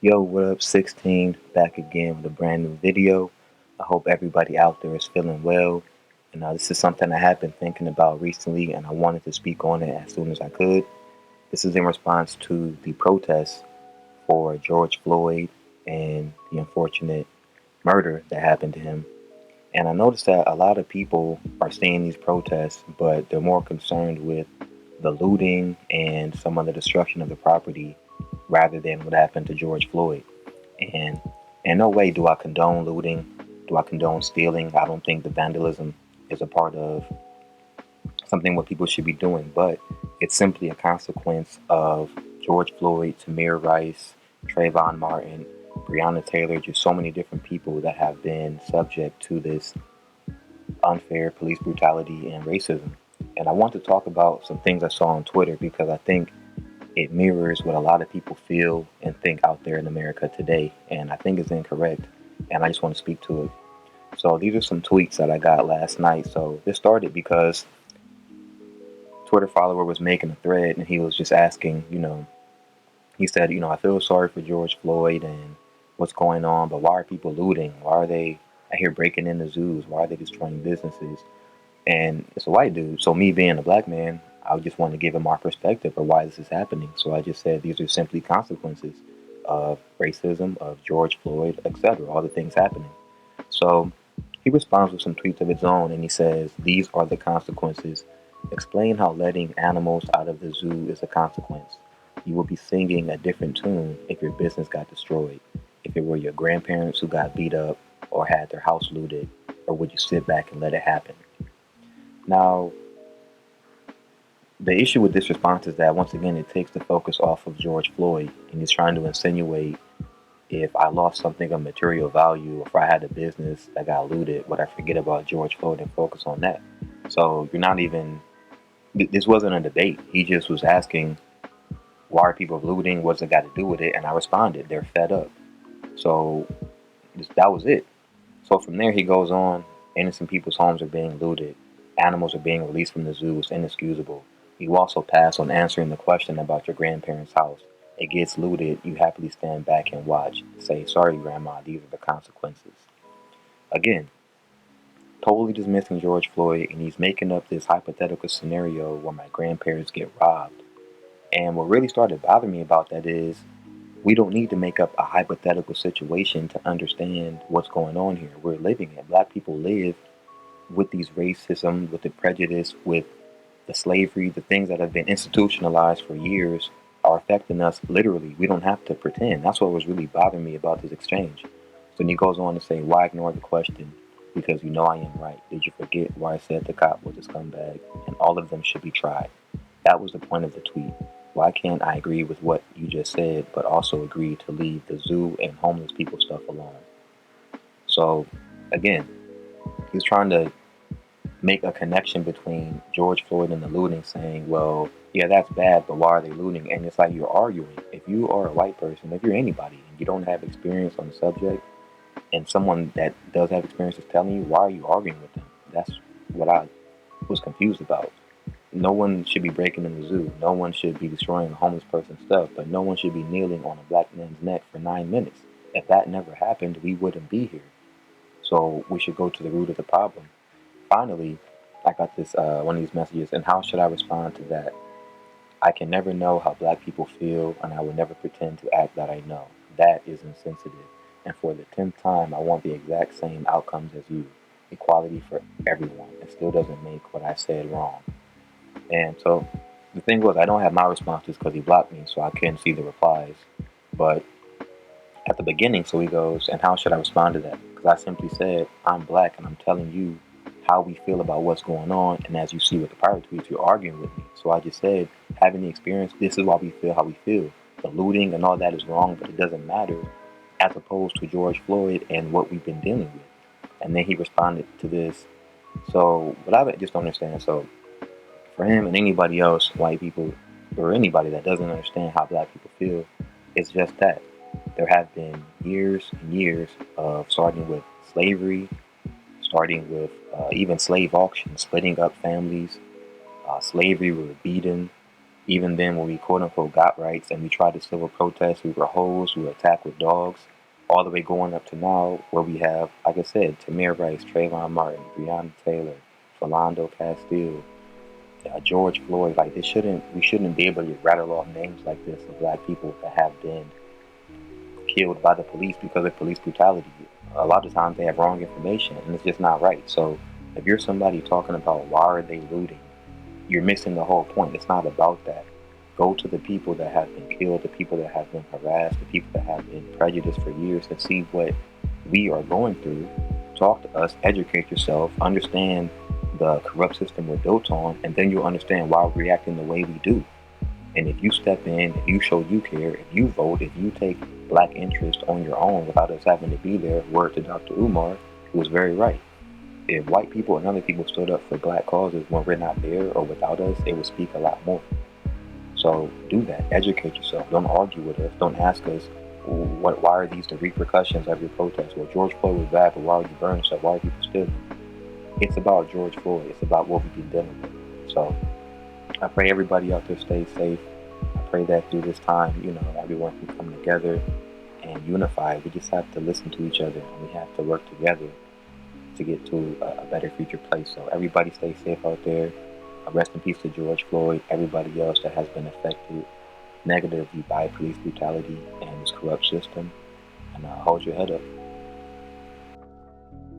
Yo, what up? 16 back again with a brand new video. I hope everybody out there is feeling well. And this is something I have been thinking about recently, and I wanted to speak on it as soon as I could. This is in response to the protests for George Floyd and the unfortunate murder that happened to him. And I noticed that a lot of people are seeing these protests, but they're more concerned with the looting and some of the destruction of the property rather than what happened to George Floyd. And in no way do I condone looting, do I condone stealing. I don't think the vandalism is a part of something what people should be doing, but it's simply a consequence of George Floyd, Tamir Rice, Trayvon Martin, Breonna Taylor, just so many different people that have been subject to this unfair police brutality and racism. And I want to talk about some things I saw on Twitter because I think it mirrors what a lot of people feel and think out there in America today. And I think it's incorrect. And I just want to speak to it. So these are some tweets that I got last night. So this started because Twitter follower was making a thread and he was just asking, he said, I feel sorry for George Floyd and what's going on, but why are people looting? Why are they out here breaking into zoos? Why are they destroying businesses? And it's a white dude. So me being a black man, I just want to give him our perspective of why this is happening. So I just said these are simply consequences of racism, of George Floyd, etc. All the things happening. So he responds with some tweets of his own and he says, "These are the consequences. Explain how letting animals out of the zoo is a consequence. You will be singing a different tune if your business got destroyed, if it were your grandparents who got beat up or had their house looted, or would you sit back and let it happen?" Now, the issue with this response is that once again it takes the focus off of George Floyd and he's trying to insinuate if I lost something of material value or if I had a business that got looted, would I forget about George Floyd and focus on that? So you're not even, this wasn't a debate. He just was asking, why are people looting? What's it got to do with it? And I responded, they're fed up. So that was it. So from there, he goes on, innocent people's homes are being looted, animals are being released from the zoo, it's inexcusable. You also pass on answering the question about your grandparents' house. It gets looted, you happily stand back and watch. Say, sorry, Grandma, these are the consequences. Again, totally dismissing George Floyd, and he's making up this hypothetical scenario where my grandparents get robbed. And what really started bothering me about that is we don't need to make up a hypothetical situation to understand what's going on here. We're living it. Black people live with these racism, with the prejudice, with the slavery, the things that have been institutionalized for years are affecting us literally. We don't have to pretend. That's what was really bothering me about this exchange. So then he goes on to say, why ignore the question? Because you know I am right. Did you forget why I said the cop was a scumbag and all of them should be tried? That was the point of the tweet. Why can't I agree with what you just said, but also agree to leave the zoo and homeless people stuff alone? So, again, he's trying to make a connection between George Floyd and the looting, saying, well, yeah, that's bad, but why are they looting? And it's like you're arguing. If you are a white person, if you're anybody, and you don't have experience on the subject, and someone that does have experience is telling you, why are you arguing with them? That's what I was confused about. No one should be breaking in the zoo. No one should be destroying a homeless person's stuff, but no one should be kneeling on a black man's neck for 9 minutes. If that never happened, we wouldn't be here. So we should go to the root of the problem. Finally, I got this one of these messages, and how should I respond to that? I can never know how black people feel, and I will never pretend to act that I know. That is insensitive. And for the 10th time, I want the exact same outcomes as you. Equality for everyone. It still doesn't make what I said wrong. And so the thing was, I don't have my responses because he blocked me, so I couldn't see the replies. But at the beginning, so he goes, and how should I respond to that? Because I simply said, I'm black and I'm telling you how we feel about what's going on. And as you see with the prior tweets, you're arguing with me. So I just said, having the experience, this is why we feel how we feel. The looting and all that is wrong, but it doesn't matter as opposed to George Floyd and what we've been dealing with. And then he responded to this. So what I just don't understand. So for him and anybody else, white people, or anybody that doesn't understand how black people feel, it's just that. There have been years and years of starting with slavery, starting with even slave auctions, splitting up families. Slavery, we were beaten. Even then, when we quote unquote got rights and we tried to civil protest, we were hosed, we were attacked with dogs, all the way going up to now, where we have, like I said, Tamir Rice, Trayvon Martin, Breonna Taylor, Philando Castile, George Floyd. Like we shouldn't be able to rattle off names like this of black people that have been killed by the police because of police brutality. A lot of times they have wrong information, and it's just not right. So if you're somebody talking about why are they looting, you're missing the whole point. It's not about that. Go to the people that have been killed, the people that have been harassed, the people that have been prejudiced for years, and see what we are going through. Talk to us, educate yourself, understand the corrupt system we're built on, and then you'll understand why we're reacting the way we do. And if you step in, if you show you care, if you vote, if you take black interest on your own without us having to be there, word to Dr. Umar, who was very right. If white people and other people stood up for black causes when we're not there or without us, it would speak a lot more. So do that. Educate yourself. Don't argue with us. Don't ask us, why are these the repercussions of your protest? Well, George Floyd was bad, but why are you burning stuff? Why are people stealing? It's about George Floyd. It's about what we've been dealing with. So I pray everybody out there stays safe. I pray that through this time, everyone can come together and unify. We just have to listen to each other, and we have to work together to get to a better future place. So everybody stay safe out there. Rest in peace to George Floyd, everybody else that has been affected negatively by police brutality and this corrupt system. And hold your head up.